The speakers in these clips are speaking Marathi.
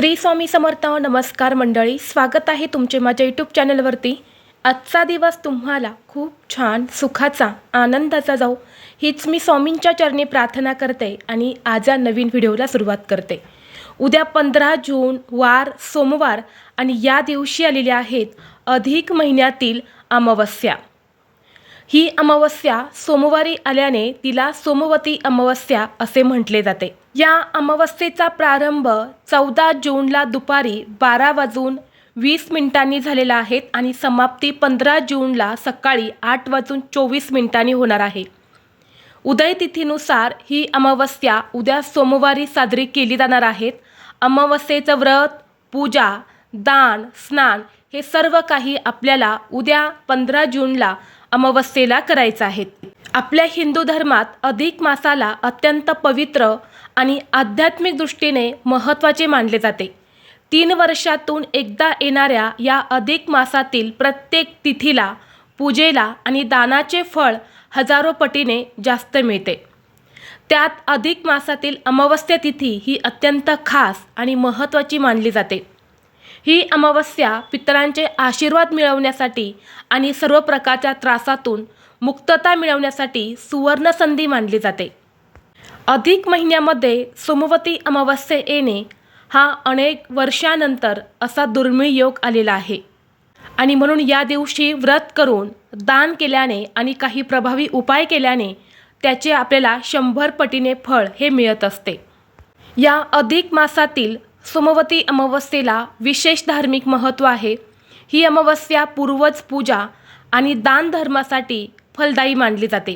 श्री स्वामी समर्थ. नमस्कार मंडळी, स्वागत आहे तुमचे माझ्या यूट्यूब चॅनलवरती. आजचा दिवस तुम्हाला खूप छान, सुखाचा, आनंदाचा जाऊ हीच मी स्वामींच्या चरणी प्रार्थना करते आणि आज या नवीन व्हिडिओला सुरुवात करते. उद्या 15 जून वार सोमवार आणि या दिवशी आलेल्या आहेत अधिक महिन्यातील अमावस्या. ही अमावस्या सोमवारी आल्याने तिला सोमवती अमावस्या असे म्हटले जाते. या अमावस्येचा प्रारंभ 14 जूनला दुपारी 12:20 झालेला आहे आणि समाप्ती 15 जूनला सकाळी 8:24 होणार आहे. उदय तिथीनुसार ही अमावस्या उद्या सोमवारी साजरी केली जाणार आहे. अमावस्येचं व्रत, पूजा, दान, स्नान हे सर्व काही आपल्याला उद्या 15 जूनला अमावस्येला करायचं आहे. आपल्या हिंदू धर्मात अधिक मासाला अत्यंत पवित्र आणि आध्यात्मिक दृष्टीने महत्त्वाचे मानले जाते. 3 वर्षातून एकदा येणाऱ्या या अधिक मासातील प्रत्येक तिथीला, पूजेला आणि दानाचे फळ हजारो पटीने जास्त मिळते. त्यात अधिक मासातील अमावस्या तिथी ही अत्यंत खास आणि महत्त्वाची मानली जाते. ही अमावस्या पितरांचे आशीर्वाद मिळवण्यासाठी आणि सर्व प्रकारच्या त्रासातून मुक्तता मिळवण्यासाठी सुवर्ण संधी मानली जाते. अधिक महिन्यामध्ये सोमवती अमावस्या येणे हा अनेक वर्षानंतर असा दुर्मिळ योग आलेला आहे आणि म्हणून या दिवशी व्रत करून, दान केल्याने आणि काही प्रभावी उपाय केल्याने त्याचे आपल्याला 100 पटीने फळ हे मिळत असते. या अधिक मासातील सोमवती अमावस्येला विशेष धार्मिक महत्त्व आहे. ही अमावस्या पूर्वज पूजा आणि दान धर्मासाठी फलदायी मानली जाते.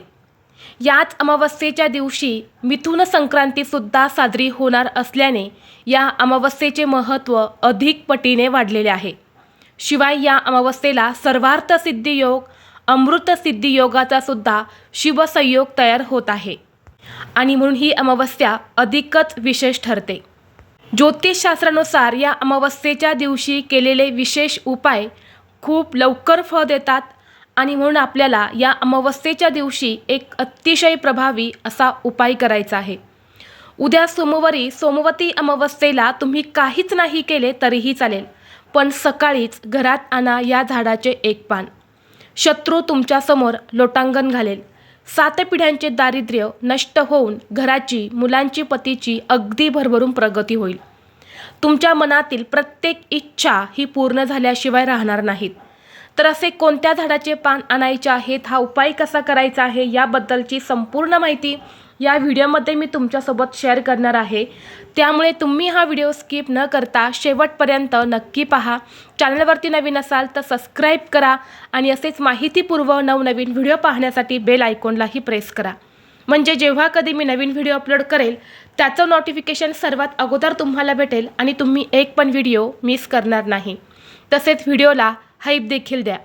याच अमावस्येच्या दिवशी मिथुन संक्रांतीसुद्धा साजरी होणार असल्याने या अमावस्येचे महत्त्व अधिक पटीने वाढलेले आहे. शिवाय या अमावस्येला सर्वार्थ सिद्धी योग, अमृत सिद्धी योगाचा सुद्धा शिवसंयोग तयार होत आहे आणि म्हणून ही अमावस्या अधिकच विशेष ठरते. ज्योतिषशास्त्रानुसार या अमावस्येच्या दिवशी केलेले विशेष उपाय खूप लवकर फळ देतात आणि म्हणून आपल्याला या अमावस्येच्या दिवशी एक अतिशय प्रभावी असा उपाय करायचा आहे. उद्या सोमवारी सोमवती अमावस्येला तुम्ही काहीच नाही केले तरीही चालेल, पण सकाळीच घरात आणा या झाडाचे एक पान. शत्रू तुमच्यासमोर लोटांगण घालेल. 7 पिढ्यांचे दारिद्र्य नष्ट होऊन घराची, मुलांची, पतीची अगदी भरभरून प्रगती होईल. तुमच्या मनातील प्रत्येक इच्छा ही पूर्ण झाल्याशिवाय राहणार नाहीत. तर असे कोणत्या झाडाचे पान आणायचे आहेत, हा उपाय कसा करायचा आहे याबद्दलची संपूर्ण माहिती या व्हिडिओमध्ये मी तुमच्यासोबत शेअर करणार आहे. त्यामुळे तुम्ही हा व्हिडिओ स्किप न करता शेवटपर्यंत नक्की पहा. चॅनलवरती नवीन असाल तर सबस्क्राईब करा आणि असेच माहितीपूर्व नवनवीन व्हिडिओ पाहण्यासाठी बेल आयकॉनलाही प्रेस करा. म्हणजे जेव्हा कधी मी नवीन व्हिडिओ अपलोड करेल त्याचं नोटिफिकेशन सर्वात अगोदर तुम्हाला भेटेल आणि तुम्ही एक पण व्हिडिओ मिस करणार नाही. तसेच व्हिडिओला हाईप देखील द्या.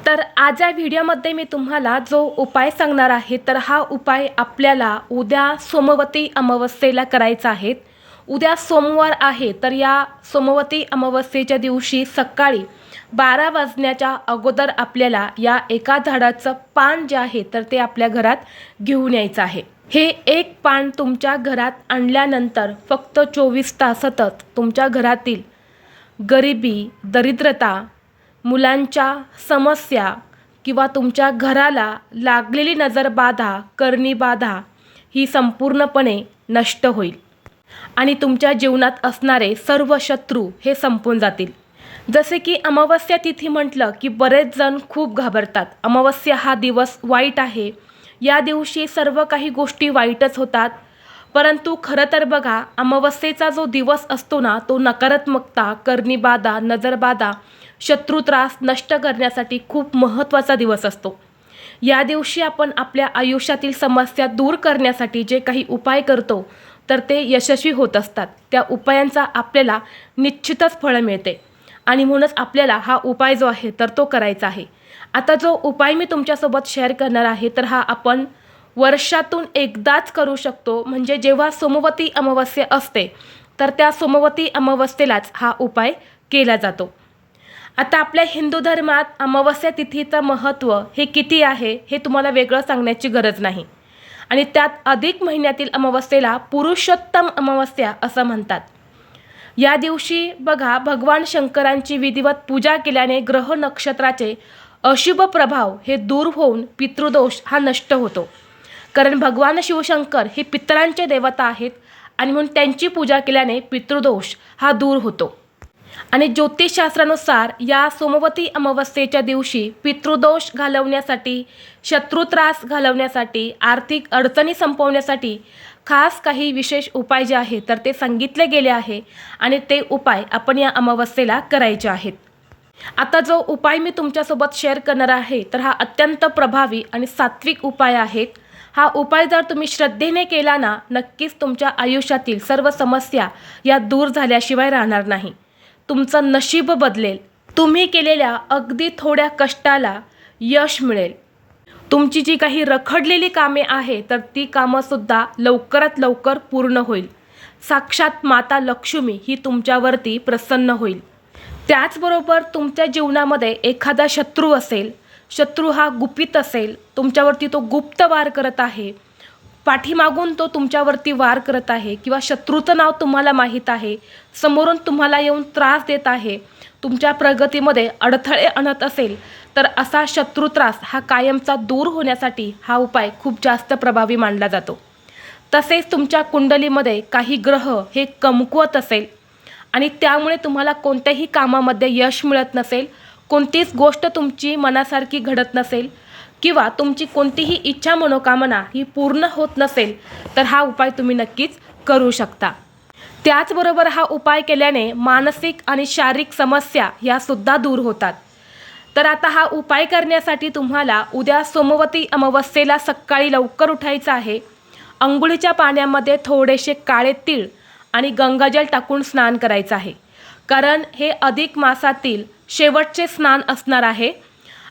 तर आज या व्हिडिओमध्ये मी तुम्हाला जो उपाय सांगणार आहे तर हा उपाय आपल्याला उद्या सोमवती अमावस्येला करायचा आहे. उद्या सोमवार आहे तर या सोमवती अमावस्येच्या दिवशी सकाळी 12 वाजण्याच्या अगोदर आपल्याला या एका झाडाचं पान जे आहे तर ते आपल्या घरात घेऊन यायचं आहे. हे एक पान तुमच्या घरात आणल्यानंतर फक्त 24 तासातच तुमच्या घरातील गरिबी, दरिद्रता, मुलांच्या समस्या किंवा तुमच्या घराला लागलेली नजरबाधा, करणीबाधा ही संपूर्णपणे नष्ट होईल आणि तुमच्या जीवनात असणारे सर्व शत्रू हे संपून जातील. जसे की अमावस्या तिथी म्हटलं की बरेच जण खूप घाबरतात. अमावस्या हा दिवस वाईट आहे, या दिवशी सर्व काही गोष्टी वाईटच होतात. परंतु खरं तर बघा, अमावस्येचा जो दिवस असतो ना तो नकारात्मकता, करणीबाधा, नजरबाधा, शत्रुत्रास नष्ट करण्यासाठी खूप महत्त्वाचा दिवस असतो. या दिवशी आपण आपल्या आयुष्यातील समस्या दूर करण्यासाठी जे काही उपाय करतो तर ते यशस्वी होत असतात. त्या उपायांचा आपल्याला निश्चितच फळ मिळते आणि म्हणूनच आपल्याला हा उपाय जो आहे तर तो करायचा आहे. आता जो उपाय मी तुमच्यासोबत शेअर करणार आहे तर हा आपण वर्षातून एकदाच करू शकतो. म्हणजे जेव्हा सोमवती अमावस्या असते तर त्या सोमवती अमावस्येलाच हा उपाय केला जातो. आता आपल्या हिंदू धर्मात अमावस्या तिथीचं महत्त्व हे किती आहे हे तुम्हाला वेगळं सांगण्याची गरज नाही आणि त्यात अधिक महिन्यातील अमावस्येला पुरुषोत्तम अमावस्या असं म्हणतात. या दिवशी बघा भगवान शंकरांची विधिवत पूजा केल्याने ग्रह नक्षत्राचे अशुभ प्रभाव हे दूर होऊन पितृदोष हा नष्ट होतो. कारण भगवान शिवशंकर हे पितरांचे देवता आहेत आणि म्हणून त्यांची पूजा केल्याने पितृदोष हा दूर होतो. आणि ज्योतिषशास्त्रानुसार या सोमवती अमावस्येच्या दिवशी पितृदोष घालवण्यासाठी, शत्रुत्रास घालवण्यासाठी, आर्थिक अडचणी संपवण्यासाठी खास काही विशेष उपाय जे आहेत तर ते सांगितले गेले आहे आणि ते उपाय आपण या अमावस्येला करायचे आहेत. आता जो उपाय मी तुमच्यासोबत शेअर करणार आहे तर हा अत्यंत प्रभावी आणि सात्विक उपाय आहेत. हा उपाय जर तुम्ही श्रद्धेने केला ना, नक्कीच तुमच्या आयुष्यातील सर्व समस्या या दूर झाल्याशिवाय राहणार नाही. तुमचं नशीब बदलेल. तुम्ही केलेल्या अगदी थोड्या कष्टाला यश मिळेल. तुमची जी काही रखडलेली कामे आहे तर ती कामंसुद्धा लवकरात लवकर पूर्ण होईल. साक्षात माता लक्ष्मी ही तुमच्यावरती प्रसन्न होईल. त्याचबरोबर तुमच्या जीवनामध्ये एखादा शत्रू असेल, शत्रू हा गुपित असेल, तुमच्यावरती तो गुप्त वार करत आहे, पाठीमागून तो तुमच्यावरती वार करत आहे किंवा शत्रूचं नाव तुम्हाला माहीत आहे, समोरून तुम्हाला येऊन त्रास देत आहे, तुमच्या प्रगतीमध्ये अडथळे आणत असेल तर असा शत्रुत्रास हा कायमचा दूर होण्यासाठी हा उपाय खूप जास्त प्रभावी मानला जातो. तसेच तुमच्या कुंडलीमध्ये काही ग्रह हे कमकुवत असेल आणि त्यामुळे तुम्हाला कोणत्याही कामामध्ये यश मिळत नसेल, कोणतीच गोष्ट तुमची मनासारखी घडत नसेल किंवा तुमची कोणतीही इच्छा मनोकामना ही पूर्ण होत नसेल तर हा उपाय तुम्ही नक्कीच करू शकता. त्याचबरोबर हा उपाय केल्याने मानसिक आणि शारीरिक समस्या यासुद्धा दूर होतात. तर आता हा उपाय करण्यासाठी तुम्हाला उद्या सोमवती अमावस्येला सकाळी लवकर उठायचं आहे. अंघोळीच्या पाण्यामध्ये थोडेसे काळे तीळ आणि गंगाजल टाकून स्नान करायचं आहे. कारण हे अधिक मासातील शेवटचे स्नान असणार आहे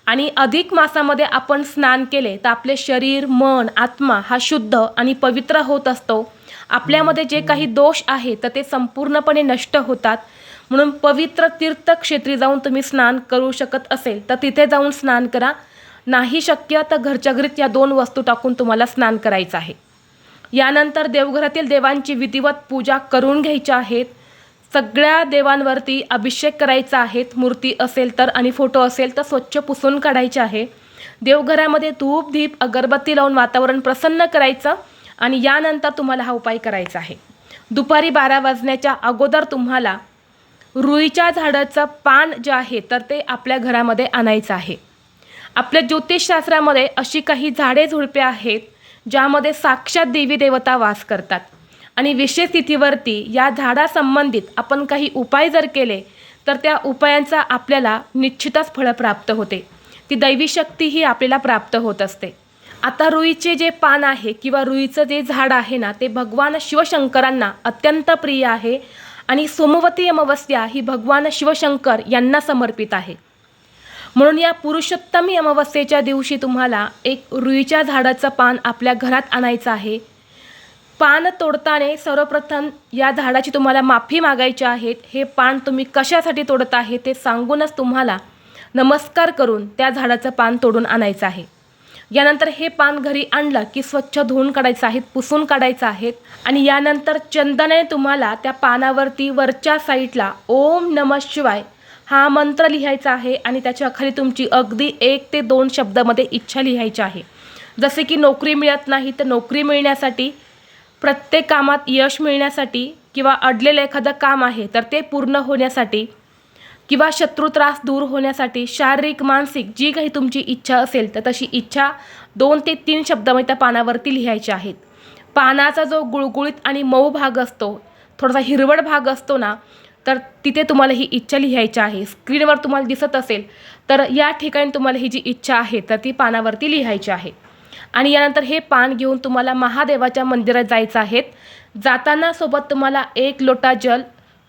आणि अधिक मासामध्ये आपण स्नान केले तर आपले शरीर, मन, आत्मा हा शुद्ध आणि पवित्र होत असतो. आपल्यामध्ये जे काही दोष आहे तर ते संपूर्णपणे नष्ट होतात. म्हणून पवित्र तीर्थक्षेत्री जाऊन तुम्ही स्नान करू शकत असेल तर तिथे जाऊन स्नान करा. नाही शक्य तर घरच्या घरीच या 2 वस्तू टाकून तुम्हाला स्नान करायचं आहे. यानंतर देवघरातील देवांची विधिवत पूजा करून घ्यायची आहेत. सगळ्या देवांवरती अभिषेक करायचा आहे. मूर्ती असेल तर आणि फोटो असेल तर स्वच्छ पुसून काढायचे आहे. देवघरामध्ये धूप, दीप, अगरबत्ती लावून वातावरण प्रसन्न करायचं आणि यानंतर तुम्हाला हा उपाय करायचा आहे. दुपारी 12 वाजण्याच्या अगोदर तुम्हाला रुईच्या झाडाचं पान जे आहे तर ते आपल्या घरामध्ये आणायचं आहे. आपल्या ज्योतिषशास्त्रामध्ये अशी काही झाडे झुडपे आहेत ज्यामध्ये साक्षात देवी देवता वास करतात आणि विशेष तिथीवरती या झाडासंबंधित आपण काही उपाय जर केले तर त्या उपायांचा आपल्याला निश्चितच फळ प्राप्त होते. ती दैवी शक्ती ही आपल्याला प्राप्त होत असते. आता रुईचे जे पान आहे किंवा रुईचं जे झाड आहे ना ते भगवान शिवशंकरांना अत्यंत प्रिय आहे आणि सोमवती अमावस्या ही भगवान शिवशंकर यांना समर्पित आहे. म्हणून या पुरुषोत्तमी अमावस्येच्या दिवशी तुम्हाला एक रुईच्या झाडाचं पान आपल्या घरात आणायचं आहे. पान तोडताना सर्वप्रथम या झाडाची तुम्हाला माफी मागायची आहे. हे पान तुम्ही कशासाठी तोडत आहे ते सांगूनच तुम्हाला नमस्कार करून त्या झाडाचं पान तोडून आणायचं आहे. यानंतर हे पान घरी आणलं की स्वच्छ धुवून काढायचं आहे, पुसून काढायचं आहे आणि यानंतर चंदनाने तुम्हाला त्या पानावरती वरच्या साईडला ओम नमः शिवाय हा मंत्र लिहायचा आहे आणि त्याच्या खाली तुमची अगदी 1 ते 2 शब्दामध्ये इच्छा लिहायची आहे. जसे की नोकरी मिळत नाही तर नोकरी मिळण्यासाठी, प्रत्येक कामात यश मिळण्यासाठी किंवा अडलेलं एखादं काम आहे तर ते पूर्ण होण्यासाठी किंवा शत्रू त्रास दूर होण्यासाठी, शारीरिक मानसिक जी काही तुमची इच्छा असेल तर तशी इच्छा 2 ते 3 शब्दामध्ये त्या पानावरती लिहायची आहेत. पानाचा जो गुळगुळीत आणि मऊ भाग असतो, थोडासा हिरवट भाग असतो ना, तर तिथे तुम्हाला ही इच्छा लिहायची आहे. स्क्रीनवर तुम्हाला दिसत असेल तर या ठिकाणी तुम्हाला ही जी इच्छा आहे तर ती पानावरती लिहायची आहे. आणि यानंतर हे पान घेऊन तुम्हाला महादेवाच्या मंदिरात जायचं आहे. जाताना सोबत तुम्हाला 1 लोटा जल,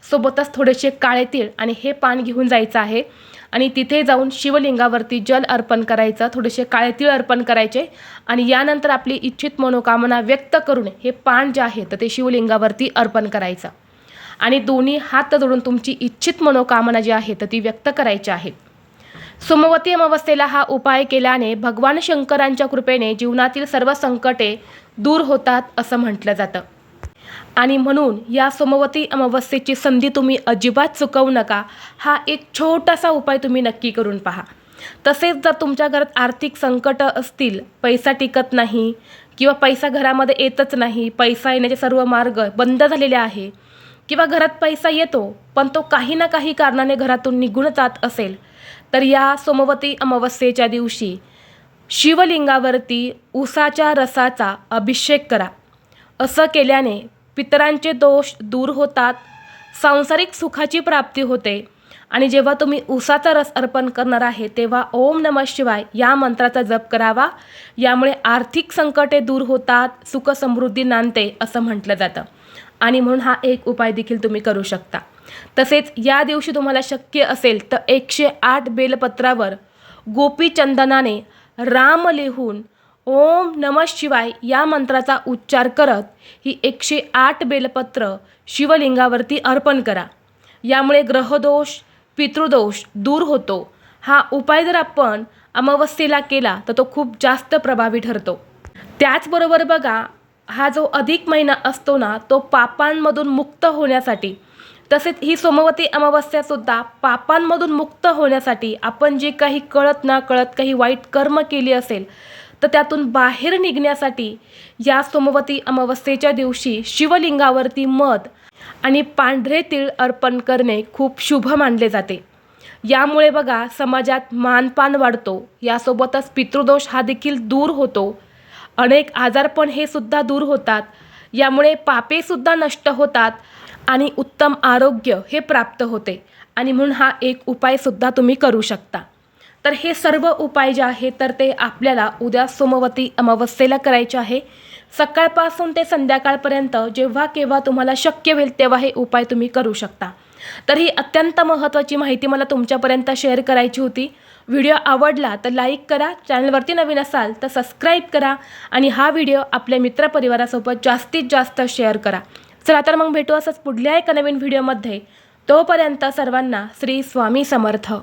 सोबतच थोडेसे काळे तीळ आणि हे पान घेऊन जायचं आहे आणि तिथे जाऊन शिवलिंगावरती जल अर्पण करायचं, थोडेसे काळे तीळ अर्पण करायचे आणि यानंतर आपली इच्छित मनोकामना व्यक्त करून हे पान जे आहे तर ते शिवलिंगावरती अर्पण करायचं आणि दोन्ही हात जोडून तुमची इच्छित मनोकामना जी आहे तर ती व्यक्त करायची आहे. सोमवती अमावस्येला हा उपाय केल्याने भगवान शंकरांच्या कृपेने जीवनातील सर्व संकटे दूर होतात असं म्हटलं जातं. आणि म्हणून या सोमवती अमावस्येची संधी तुम्ही अजिबात चुकवू नका. हा एक छोटासा उपाय तुम्ही नक्की करून पहा. तसेच जर तुमच्या घरात आर्थिक संकट असतील, पैसा टिकत नाही किंवा पैसा घरामध्ये येतच नाही, पैसा येण्याचे सर्व मार्ग बंद झालेले आहे किंवा घरात पैसा येतो पण तो काही ना काही कारणाने घरातून निघून जात असेल, तर या सोमवती अमावस्येच्या दिवशी शिवलिंगावरती उसाच्या रसाचा अभिषेक करा. असं केल्याने पितरांचे दोष दूर होतात, सांसारिक सुखाची प्राप्ती होते. आणि जेव्हा तुम्ही उसाचा रस अर्पण करणार आहे तेव्हा ओम नमः शिवाय या मंत्राचा जप करावा. यामुळे आर्थिक संकटे दूर होतात, सुख समृद्धी नांदते असं म्हटलं जातं. आणि म्हणून हा एक उपाय देखील तुम्ही करू शकता. तसेच या दिवशी तुम्हाला शक्य असेल तर 108 बेलपत्रावर गोपीचंदनाने राम लिहून ओम नमः शिवाय या मंत्राचा उच्चार करत ही 108 बेलपत्र शिवलिंगावरती अर्पण करा. यामुळे ग्रहदोष, पितृदोष दूर होतो. हा उपाय जर आपण अमावस्येला केला तर तो खूप जास्त प्रभावी ठरतो. त्याचबरोबर बघा, हा जो अधिक महिना असतो ना, तो पापांमधून मुक्त होण्यासाठी, तसेच ही सोमवती अमावस्यासुद्धा पापांमधून मुक्त होण्यासाठी, आपण जे काही कळत ना कळत काही वाईट कर्म केली असेल तर त्यातून बाहेर निघण्यासाठी या सोमवती अमावस्येच्या दिवशी शिवलिंगावरती मध आणि पांढरे तीळ अर्पण करणे खूप शुभ मानले जाते. यामुळे बघा समाजात मानपान वाढतो, यासोबतच पितृदोष हा देखील दूर होतो, अनेक आजारपण हे सुद्धा दूर होतात, यामुळे पापेसुद्धा नष्ट होतात आणि उत्तम आरोग्य हे प्राप्त होते. आणि म्हणून हा एक उपायसुद्धा तुम्ही करू शकता. तर हे सर्व उपाय जे आहे तर ते आपल्याला उद्या सोमवती अमावस्येला करायचे आहे. सकाळपासून ते संध्याकाळपर्यंत जेव्हा केव्हा तुम्हाला शक्य होईल तेव्हा हे उपाय तुम्ही करू शकता. तर ही अत्यंत महत्त्वाची माहिती मला तुमच्यापर्यंत शेअर करायची होती. व्हिडिओ आवडला तर लाईक करा, चॅनलवरती नवीन असाल तर सबस्क्राईब करा आणि हा व्हिडिओ आपल्या मित्रपरिवारासोबत जास्तीत जास्त शेअर करा. चला तर मग भेटू असंच पुढल्या एका नवीन व्हिडिओमध्ये. तोपर्यंत सर्वांना श्री स्वामी समर्थ.